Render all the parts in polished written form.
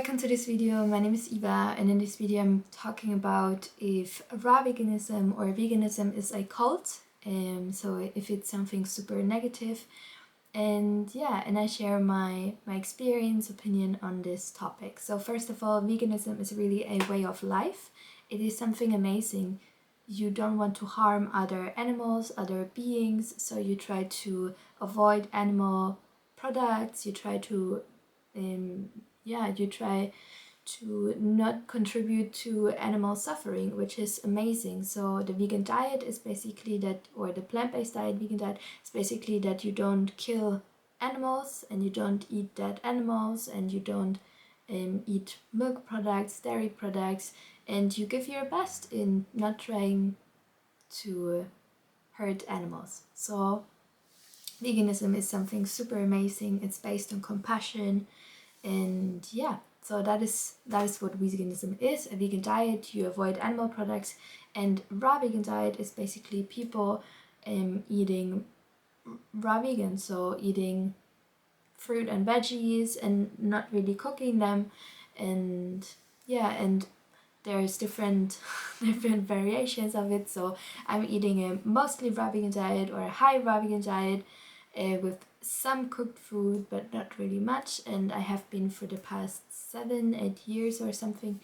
welcome to this video. My name is Eva, and in this video I'm talking about if raw veganism or veganism is a cult, so if it's something super negative, and I share my experience, opinion on this topic. So first of all, veganism is really a way of life. It is something amazing. You don't want to harm other animals, other beings, so you try to avoid animal products. You try to you try to not contribute to animal suffering, which is amazing. So the vegan diet is basically that, or the plant-based diet, vegan diet, is basically that you don't kill animals and you don't eat dead animals and you don't eat milk products, dairy products, and you give your best in not trying to hurt animals. So veganism is something super amazing. It's based on compassion, and so that is what veganism is. A vegan diet, you avoid animal products, and raw vegan diet is basically people eating raw vegan, so eating fruit and veggies and not really cooking them, and there's different variations of it. So I'm eating a mostly raw vegan diet or a high raw vegan diet with some cooked food, but not really much, and I have been for the past 7-8 years or something.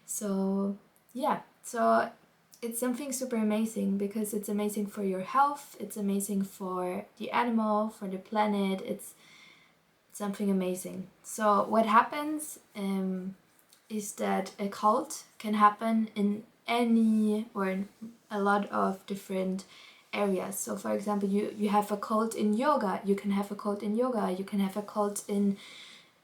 So so it's something super amazing because it's amazing for your health, it's amazing for the animal, for the planet. It's something amazing. So what happens is that a cult can happen in any or in a lot of different areas. So for example, you have a cult in yoga, you can have a cult in yoga, you can have a cult in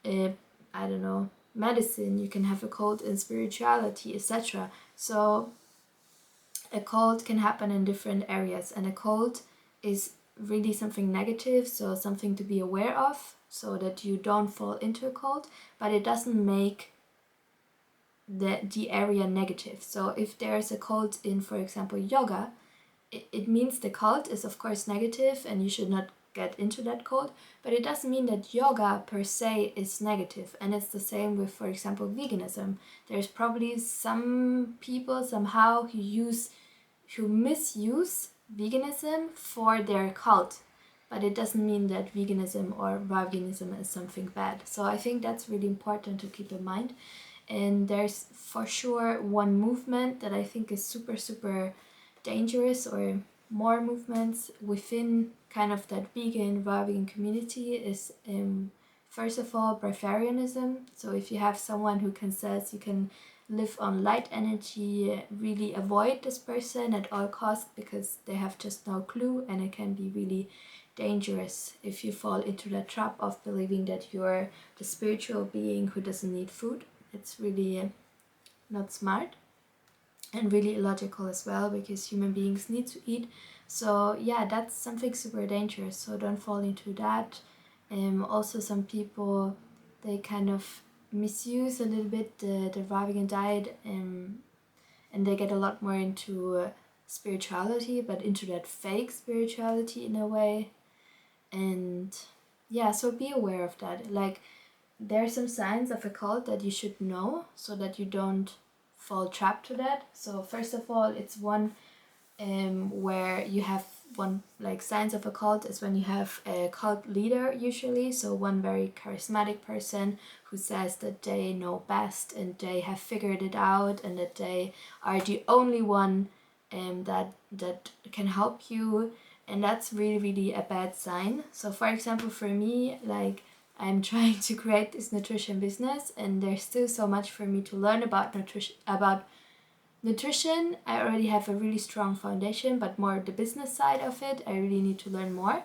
I don't know, medicine, you can have a cult in spirituality, etc. So a cult can happen in different areas, and a cult is really something negative, so something to be aware of so that you don't fall into a cult, but it doesn't make the area negative. So if there's a cult in, for example, yoga, it means the cult is of course negative and you should not get into that cult, but it doesn't mean that yoga per se is negative. And it's the same with, for example, veganism. There's probably some people somehow who misuse veganism for their cult, but it doesn't mean that veganism or raw veganism is something bad. So I think that's really important to keep in mind. And there's for sure one movement that I think is super dangerous, or more movements within kind of that vegan, raw vegan community, is first of all breatharianism. So if you have someone who says you can live on light energy, really avoid this person at all costs because they have just no clue, and it can be really dangerous if you fall into the trap of believing that you're the spiritual being who doesn't need food. It's really not smart and really illogical as well, because human beings need to eat. So that's something super dangerous, so don't fall into that. Also some people, they kind of misuse a little bit the raw vegan diet, and they get a lot more into spirituality, but into that fake spirituality in a way. And so be aware of that. Like, there are some signs of a cult that you should know so that you don't fall trapped to that. So first of all, it's one where you have one, like, signs of a cult is when you have a cult leader usually, so one very charismatic person who says that they know best and they have figured it out and that they are the only one that can help you, and that's really a bad sign. So for example, for me, like, I'm trying to create this nutrition business, and there's still so much for me to learn about nutrition. I already have a really strong foundation, but more the business side of it, I really need to learn more.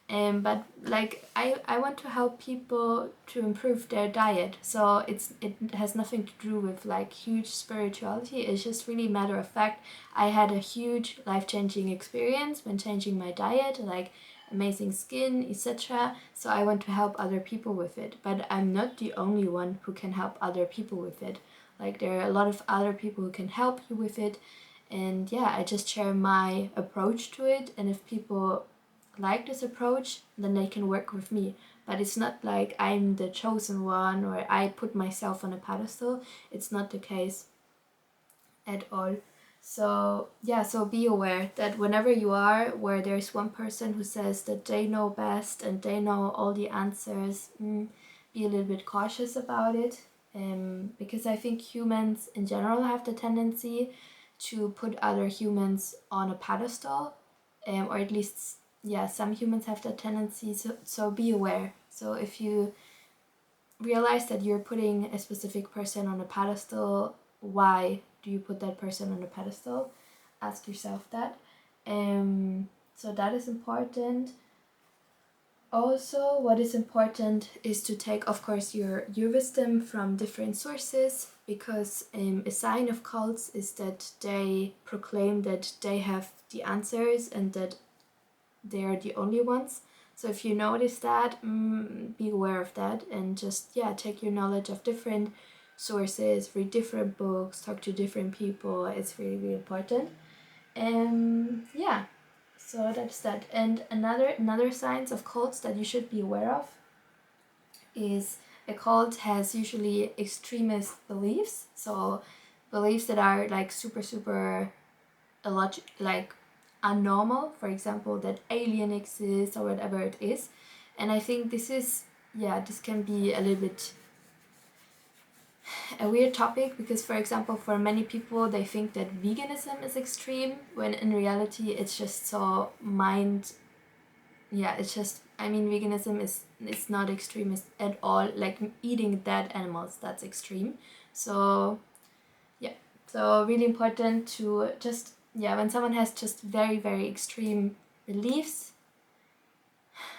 But like, I want to help people to improve their diet. So it has nothing to do with like huge spirituality. It's just really matter of fact. I had a huge life-changing experience when changing my diet, like amazing skin, etc. So I want to help other people with it, but I'm not the only one who can help other people with it. Like, there are a lot of other people who can help you with it, and I just share my approach to it, and if people like this approach, then they can work with me. but it's not like I'm the chosen one or I put myself on a pedestal. It's not the case at all. So yeah, so be aware that whenever you are where there's one person who says that they know best and they know all the answers, be a little bit cautious about it, because I think humans in general have the tendency to put other humans on a pedestal, or at least, yeah, some humans have that tendency. So be aware. So if you realize that you're putting a specific person on a pedestal, why do you put that person on a pedestal? Ask yourself that. So that is important. Also, what is important is to take, of course, your wisdom from different sources, because a sign of cults is that they proclaim that they have the answers and that they are the only ones. So if you notice that, be aware of that, and just, yeah, take your knowledge of different sources, read different books, talk to different people. It's really, really important. Yeah, so that's that. And another signs of cults that you should be aware of is a cult has usually extremist beliefs. So beliefs that are like super like unnormal, for example, that alien exists or whatever it is. And I think this is, yeah, this can be a little bit a weird topic, because for example, for many people they think that veganism is extreme, when in reality it's just so it's just, I mean, veganism is, it's not extremist at all. Like eating dead animals, that's extreme. So yeah, so really important to just, yeah, when someone has just very, very extreme beliefs,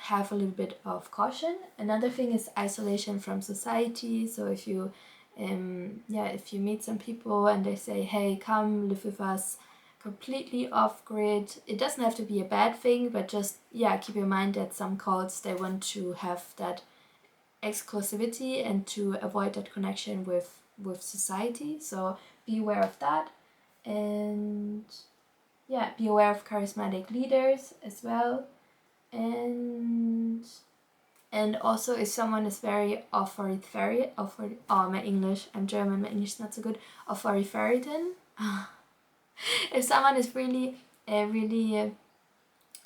have a little bit of caution. Another thing is isolation from society. So if you if you meet some people and they say, hey, come live with us completely off grid, it doesn't have to be a bad thing, but just, yeah, keep in mind that some cults, they want to have that exclusivity and to avoid that connection with society. So be aware of that. And yeah, be aware of charismatic leaders as well. And also, if someone is very authoritarian, my English, I'm German, my English is not so good, authoritarian. If someone is really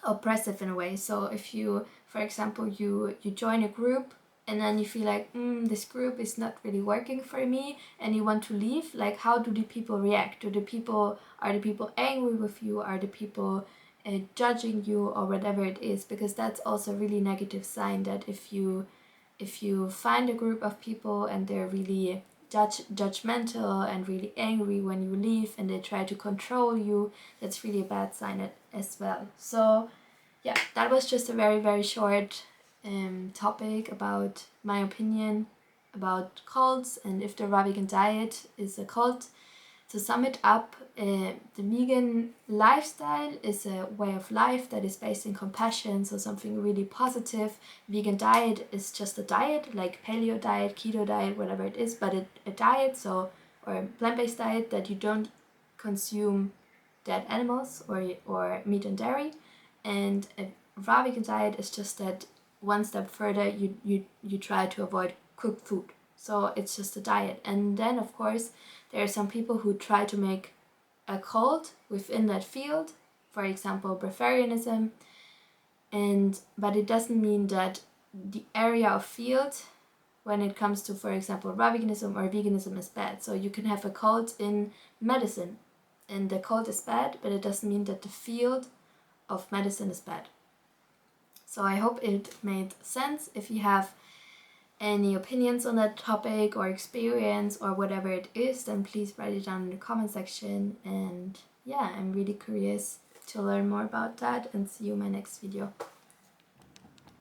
oppressive in a way. So if you, for example, you join a group and then you feel like, this group is not really working for me, and you want to leave, like, how do the people react? Are the people angry with you? Are the people judging you, or whatever it is? Because that's also a really negative sign, that if you find a group of people and they're really judgmental and really angry when you leave, and they try to control you, that's really a bad sign as well. So yeah, that was just a very, very short topic about my opinion about cults and if the raw vegan diet is a cult. To sum it up, the vegan lifestyle is a way of life that is based in compassion, so something really positive. Vegan diet is just a diet, like paleo diet, keto diet, whatever it is, but a diet, so, or a plant-based diet that you don't consume dead animals or meat and dairy. And a raw vegan diet is just that one step further, you try to avoid cooked food. So it's just a diet. And then, of course, there are some people who try to make a cult within that field, for example, breatharianism, but it doesn't mean that the area of field, when it comes to, for example, raw veganism or veganism, is bad. So you can have a cult in medicine, and the cult is bad, but it doesn't mean that the field of medicine is bad. So I hope it made sense. If you have any opinions on that topic or experience or whatever it is, then please write it down in the comment section. And yeah, I'm really curious to learn more about that, and see you in my next video.